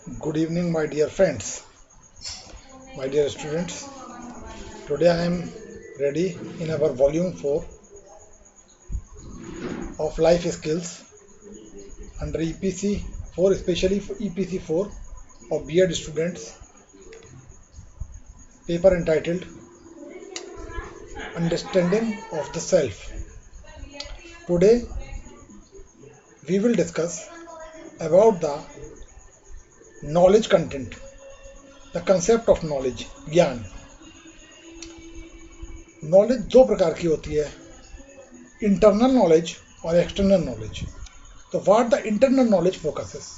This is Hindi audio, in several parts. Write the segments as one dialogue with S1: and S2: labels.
S1: Good evening, my dear friends, my dear students. Today I am ready in our volume 4 of life skills under EPC 4, especially for EPC 4 of B.Ed students, paper entitled Understanding of the Self. Today we will discuss about the knowledge content, the concept of knowledge, ज्ञान. नॉलेज दो प्रकार की होती है, इंटरनल नॉलेज और एक्सटर्नल नॉलेज. तो what the internal knowledge focuses?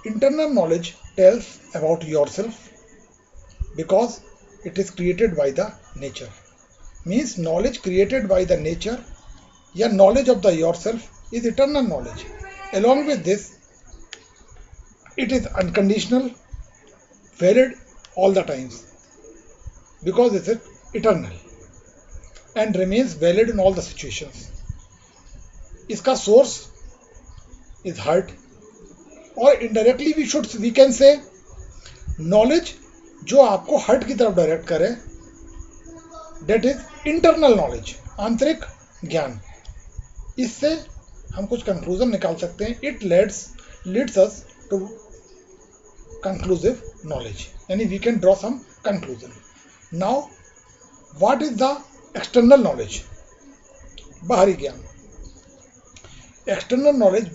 S1: Internal knowledge tells about yourself because it is created by the nature. Means knowledge created by the nature या knowledge of the yourself is eternal knowledge. Along with this, it is unconditional, valid all the times because it is eternal and remains valid in all the situations. इसका source is heart. और indirectly we can say knowledge जो आपको हर्ट की तरफ डायरेक्ट करे, डेट इज इंटरनल नॉलेज, आंतरिक ज्ञान. इससे हम कुछ कंक्लूजन निकाल सकते हैं. It leads us to conclusive knowledge, यानी we can draw some conclusion. Now what is the external knowledge? बाहरी ज्ञान. External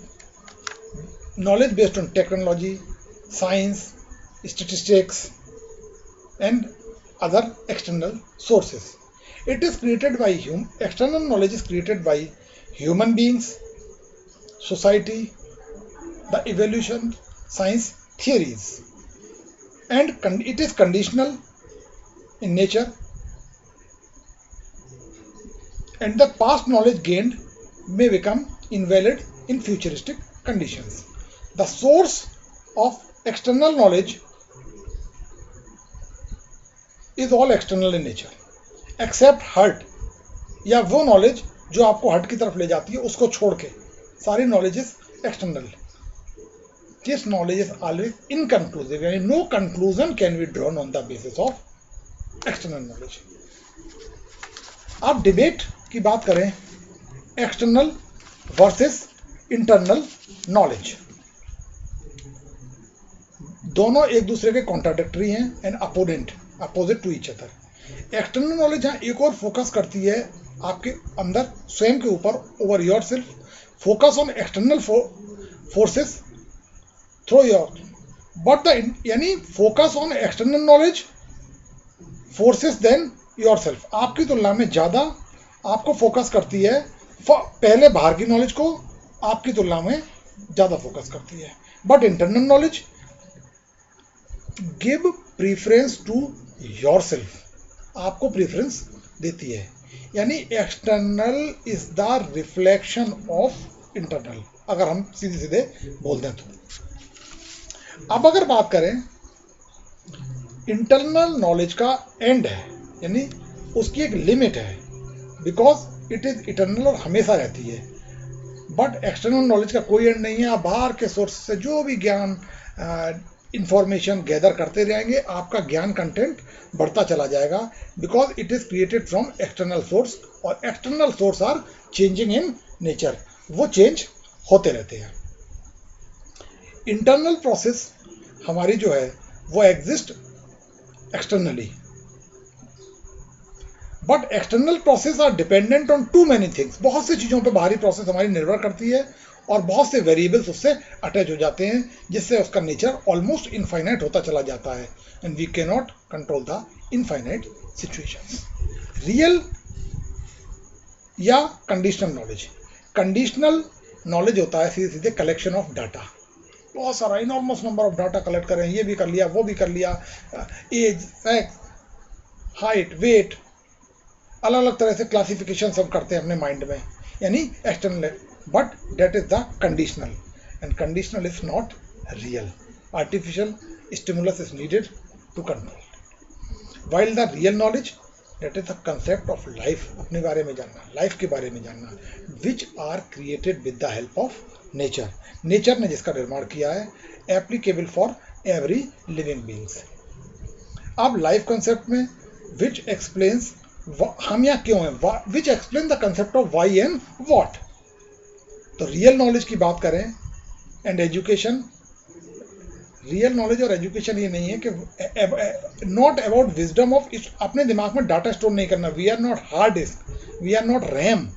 S1: knowledge based on technology, science, statistics and other external sources. It is created by external knowledge is created by human beings, society, the evolution, science theories, and it is conditional in nature, and the past knowledge gained may become invalid in futuristic conditions. The source of external knowledge is all external in nature except heart, या वो नॉलेज जो आपको हार्ट की तरफ ले जाती है, उसको छोड़ के सारी knowledge is external. This knowledge is always inconclusive, यानी no conclusion can be drawn on the basis of external knowledge. आप डिबेट की बात करें, एक्सटर्नल वर्सेस इंटरनल नॉलेज, दोनों एक दूसरे के कॉन्ट्राडिक्टरी हैं and opposite to each other. External knowledge यहाँ एक और फोकस करती है आपके अंदर स्वयं के ऊपर, over yourself, focus on external forces through your, but the यानी focus on external knowledge forces then yourself, आपकी तुलना में ज्यादा आपको फोकस करती है, पहले बाहर की नॉलेज को आपकी तुलना में ज्यादा फोकस करती है. But internal knowledge give preference to yourself, आपको प्रीफरेंस देती है, यानी external is the reflection of internal, अगर हम सीधे सीधे बोल दें तो. अब अगर बात करें, इंटरनल नॉलेज का एंड है, यानी उसकी एक लिमिट है, बिकॉज इट इज इटर्नल और हमेशा रहती है. बट एक्सटर्नल नॉलेज का कोई एंड नहीं है. आप बाहर के सोर्स से जो भी ज्ञान इंफॉर्मेशन गैदर करते रहेंगे, आपका ज्ञान कंटेंट बढ़ता चला जाएगा, because it is created from external source, और external source are changing in nature, वो चेंज होते रहते हैं. इंटरनल प्रोसेस हमारी जो है वो exist externally, but external process are dependent on too many things. बहुत सी चीजों पर बाहरी प्रोसेस हमारी निर्भर करती है, और बहुत से वेरिएबल्स उससे अटैच हो जाते हैं, जिससे उसका नेचर ऑलमोस्ट इनफाइनाइट होता चला जाता है, and we can not control the infinite situations. Real या कंडीशनल नॉलेज. कंडीशनल नॉलेज होता है सीधे सीधे कलेक्शन ऑफ डाटा, बहुत सारा enormous number of data collect करें, ये भी कर लिया, वो भी कर लिया, एज, सेक्स, हाइट, वेट, अलग अलग तरह से क्लासिफिकेशन सब करते हैं अपने माइंड में, यानी external. But that is the conditional, and conditional is not real. Artificial stimulus is needed to control, while the real knowledge that is the concept of life, अपने बारे में जानना, लाइफ के बारे में जानना, which are created with the help of nature. Nature ने जिसका निर्माण किया है, applicable for every living beings. अब लाइफ कंसेप्ट में which explains हम यहाँ क्यों हैं, which explains the concept of why and what. तो रियल नॉलेज की बात करें एंड एजुकेशन, रियल नॉलेज और एजुकेशन ये नहीं है कि नॉट अबाउट विजडम ऑफ, अपने दिमाग में डाटा स्टोर नहीं करना. We are not hard disk, we are not RAM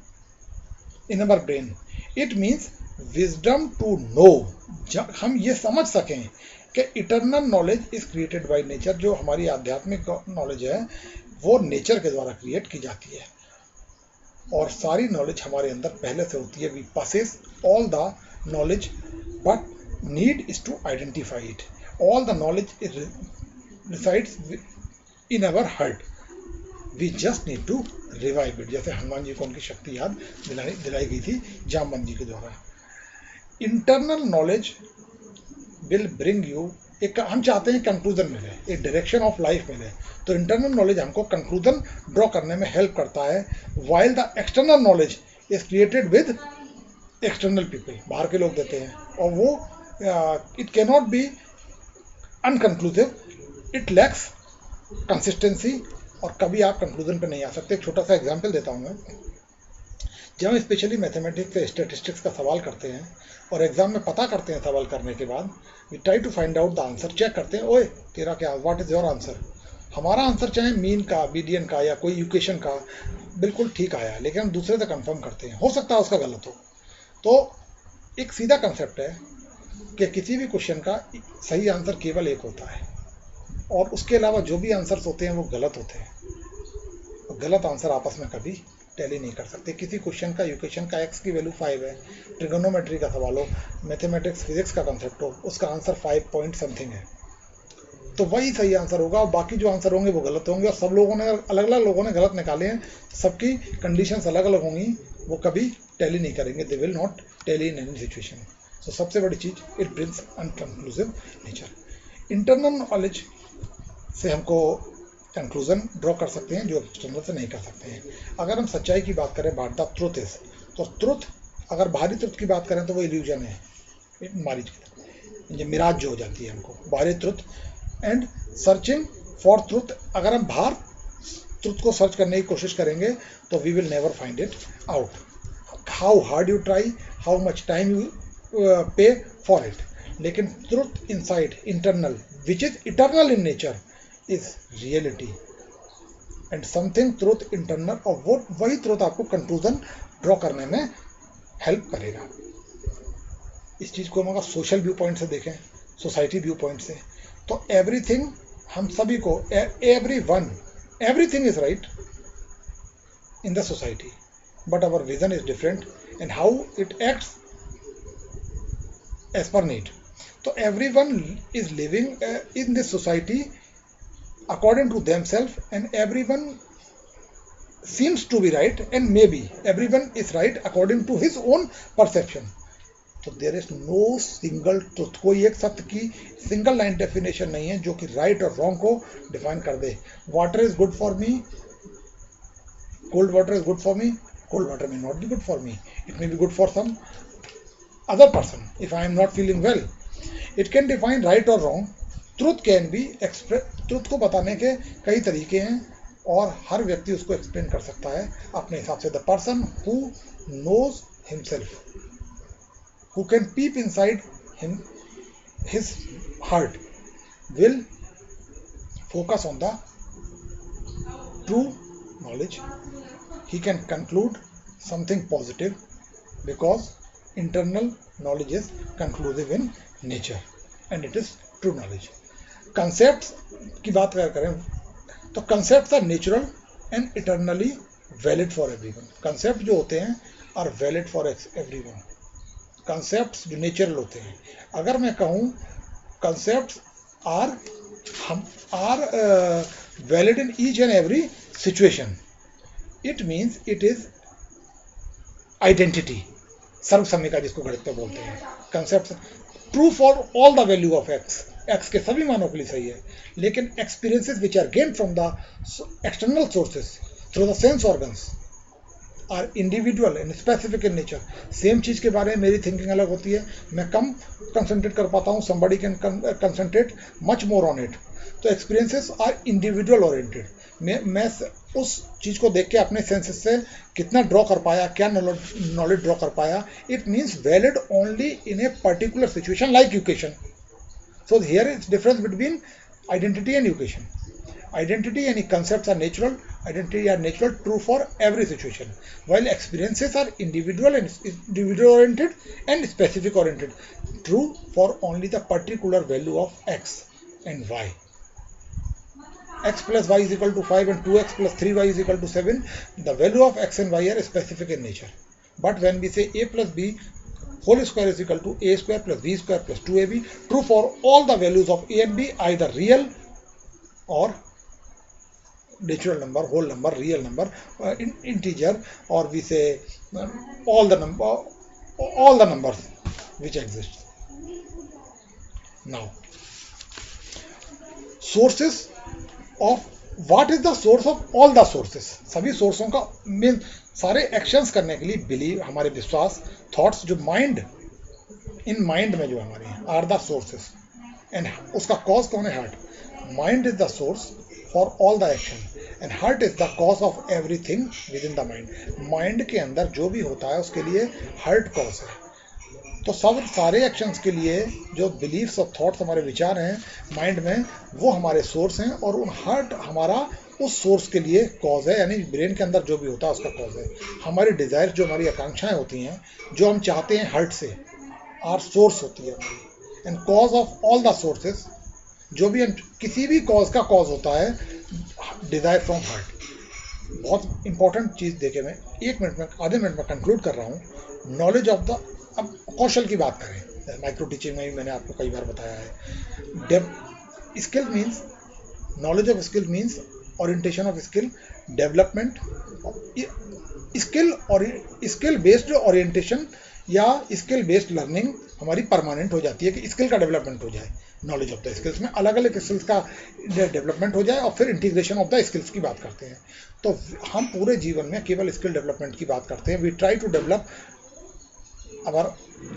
S1: in our brain. It means wisdom to know, हम ये समझ सकें कि eternal knowledge is created by nature. जो हमारी आध्यात्मिक नॉलेज है वो नेचर के द्वारा क्रिएट की जाती है और सारी नॉलेज हमारे अंदर पहले से होती है. We possess all the knowledge but need is to identify it. All the knowledge resides in our heart. We just need to revive it. जैसे हनुमान जी को उनकी शक्ति याद दिलाई गई थी जामवंत जी के द्वारा. Internal knowledge will bring you, एक हम चाहते हैं कंक्लूजन मिले, एक डायरेक्शन ऑफ लाइफ मिले, तो इंटरनल नॉलेज हमको कंक्लूजन ड्रॉ करने में हेल्प करता है. While the external knowledge is created with external people, बाहर के लोग देते हैं और वो it can not be unconclusive, it lacks consistency और कभी आप कंक्लूजन पे नहीं आ सकते. एक छोटा सा एग्जांपल देता हूँ मैं. जब हम स्पेशली मैथमेटिक्स से स्टैटिस्टिक्स का सवाल करते हैं और एग्जाम में पता करते हैं सवाल करने के बाद, we try to find out the answer, check करते हैं ओए तेरा क्या, व्हाट इज योर आंसर. हमारा आंसर चाहे मीन का, मीडियन का या कोई इक्वेशन का बिल्कुल ठीक आया, लेकिन हम दूसरे से कंफर्म करते हैं, हो सकता है उसका गलत हो. तो एक सीधा कंसेप्ट है कि किसी भी क्वेश्चन का सही आंसर केवल एक होता है और उसके अलावा जो भी आंसर्स होते हैं वो गलत होते हैं. गलत आंसर आपस में कभी टैली नहीं कर सकते. किसी क्वेश्चन का इक्वेशन का x की वैल्यू 5 है, ट्रिगोनोमेट्री का सवाल हो, मैथमेटिक्स फिजिक्स का कंसेप्ट हो, उसका आंसर 5 पॉइंट समथिंग है, तो वही सही आंसर होगा और बाकी जो आंसर होंगे वो गलत होंगे. और सब लोगों ने अलग अलग लोगों ने गलत निकाले हैं, सबकी कंडीशंस अलग अलग होंगी, वो कभी टैली नहीं करेंगे. They will not tally in any situation. So सबसे बड़ी चीज, it brings unconclusive nature. Internal knowledge से हमको कंक्लूजन ड्रॉ कर सकते हैं जो एक्सटर्नल से नहीं कर सकते हैं. अगर हम सच्चाई की बात करें, बात द ट्रुथ इज, तो ट्रुथ, अगर बाहरी ट्रुथ की बात करें तो वो इल्यूजन है, मारिज की मिराज जो हो जाती है हमको, बाहरी truth. And searching for truth, अगर हम बाहर ट्रुथ को सर्च करने की कोशिश करेंगे तो we will never find it out. How hard you try, how much time you pay for it. लेकिन truth inside, internal, which is eternal in nature, is reality. And something truth internal, और वो वही ट्रुथ आपको कंक्लूजन ड्रॉ करने में हेल्प करेगा. इस चीज को हम अगर सोशल व्यू पॉइंट से देखें, सोसाइटी व्यू पॉइंट से, तो एवरीथिंग, हम सभी को, everything is right in the society, but our vision is different and how it acts as per need. तो everyone is living in this society according to themselves, and everyone seems to be right, and maybe everyone is right according to his own perception. So there is no single truth. कोई एक सत्य की सिंगल लाइन डेफिनेशन नहीं है जो कि राइट और रॉन्ग को डिफाइन कर दे. Water is good for me, cold water is good for me, cold water may not be good for me, it may be good for some other person if I am not feeling well. It can define right or wrong. Truth can be express, truth को बताने के कई तरीके हैं और हर व्यक्ति उसको एक्सप्लेन कर सकता है अपने हिसाब से. The person who knows himself, who can peep inside him his heart, will focus on the true knowledge. He can conclude something positive because internal knowledge is conclusive in nature and it is true knowledge. Concepts की बात करें तो concepts are natural and eternally valid for everyone. Concept जो होते हैं are valid for everyone. Concepts जो नेचुरल होते हैं, अगर मैं कहूँ concepts are valid in each and every situation, it means it is identity, सर्वसम्यता जिसको गणित में बोलते हैं. Concept true for all the value of x, x के सभी मानों के लिए सही है, लेकिन experiences which are gain from the external sources through the sense organs are individual and specific in nature. Same चीज़ के बारे में मेरी थिंकिंग अलग होती है, मैं कम कंसंट्रेट कर पाता हूँ, somebody can concentrate much more on it. तो experiences are individual oriented. मैं उस चीज़ को देख के अपने सेंसेस से कितना ड्रॉ कर पाया, क्या नॉलेज ड्रॉ कर पाया, it means valid only in a particular situation like education. So here is difference between identity and education. Identity and concepts are natural. Identity are natural, true for every situation. While experiences are individual oriented and specific oriented, true for only the particular value of x and y. X plus y is equal to 5 and 2x plus 3y is equal to 7. The value of x and y are specific in nature. But when we say a plus b whole square is equal to a square plus b square plus 2ab, true for all the values of a and b, either real or natural number, whole number, real number, integer, or we say all the numbers which exist. Now, sources of what is the source of all the sources. सभी सोर्सों का मेन सारे एक्शंस करने के लिए बिलीव, हमारे विश्वास, थॉट्स जो माइंड, इन माइंड में जो हमारे हैं आर द सोर्सेस. एंड उसका कॉज कौन है? Heart. Mind is the source for all the action and heart is the cause of everything with in the mind. Mind के अंदर जो भी होता है उसके लिए हार्ट कॉज है. तो सब सारे एक्शंस के लिए जो बिलीफ्स और थॉट्स हमारे विचार हैं माइंड में, वो हमारे सोर्स हैं, और उन हार्ट हमारा उस सोर्स के लिए कॉज है, यानी ब्रेन के अंदर जो भी होता है उसका कॉज है. हमारी डिज़ायर, जो हमारी आकांक्षाएं होती हैं, जो हम चाहते हैं, हार्ट से आर सोर्स होती है हमारी. And cause of all the sources, जो भी किसी भी कॉज का कॉज होता है, डिज़ायर फ्रॉम हार्ट. बहुत इंपॉर्टेंट चीज़ देखे, मैं 1 मिनट में, आधे मिनट में कंक्लूड कर रहा हूँ. नॉलेज ऑफ द, अब कौशल की बात करें, माइक्रो टीचिंग में भी मैंने आपको कई बार बताया है. Skill means, knowledge of skill means orientation of skill, development. Skill और स्किल बेस्ड ओरिएंटेशन या स्किल बेस्ड लर्निंग हमारी परमानेंट हो जाती है कि स्किल का डेवलपमेंट हो जाए. नॉलेज ऑफ द स्किल्स में अलग अलग स्किल्स का डेवलपमेंट हो जाए, और फिर इंटीग्रेशन ऑफ द स्किल्स की बात करते हैं. तो हम पूरे जीवन में केवल स्किल डेवलपमेंट की बात करते हैं. We try to develop our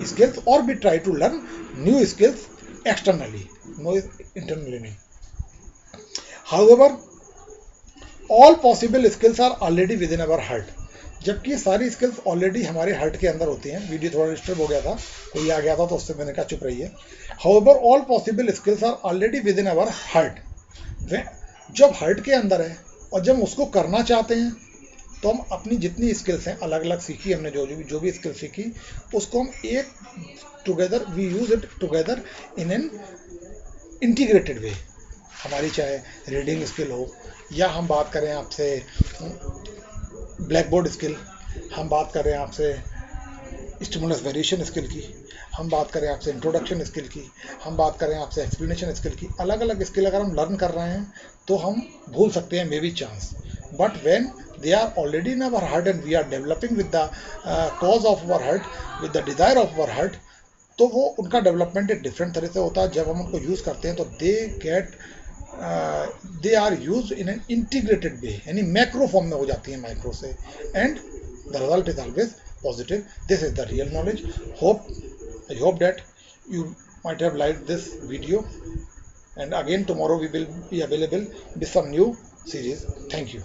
S1: skills, or we try to learn new skills externally, no internally nahi. However, all possible skills are already within our heart. जबकि सारी स्किल्स ऑलरेडी हमारे हार्ट के अंदर होती हैं. वीडियो थोड़ा डिस्टर्ब हो गया था, कोई आ गया था तो उससे मैंने कहा चुप रहिए. However, all possible skills are already within our heart. जब हार्ट के अंदर है और जब उसको करना चाहते हैं, तो हम अपनी जितनी स्किल्स हैं अलग अलग सीखी हमने, जो भी स्किल सीखी, उसको हम एक together, we use it together in an integrated way. हमारी चाहे रीडिंग स्किल हो, या हम बात करें आपसे ब्लैक बोर्ड स्किल, हम बात करें आपसे स्टिमुलस वेरिएशन स्किल की, हम बात करें आपसे इंट्रोडक्शन स्किल की, हम बात करें आपसे एक्सप्लेनेशन स्किल की. अलग अलग स्किल अगर हम लर्न कर रहे हैं तो हम भूल सकते हैं, may be chance. But when they are already in our heart and we are developing with the cause of our heart, with the desire of our heart, तो वो उनका डेवलपमेंट एक डिफरेंट तरह से होता है. जब हम उनको यूज़ करते हैं तो they are use in an integrated way, यानी मैक्रो फॉर्म में हो जाती है, माइक्रो से, and the result is always positive. This is the real knowledge. I hope that you might have liked this video, and again tomorrow we will be available with some new series. Thank you.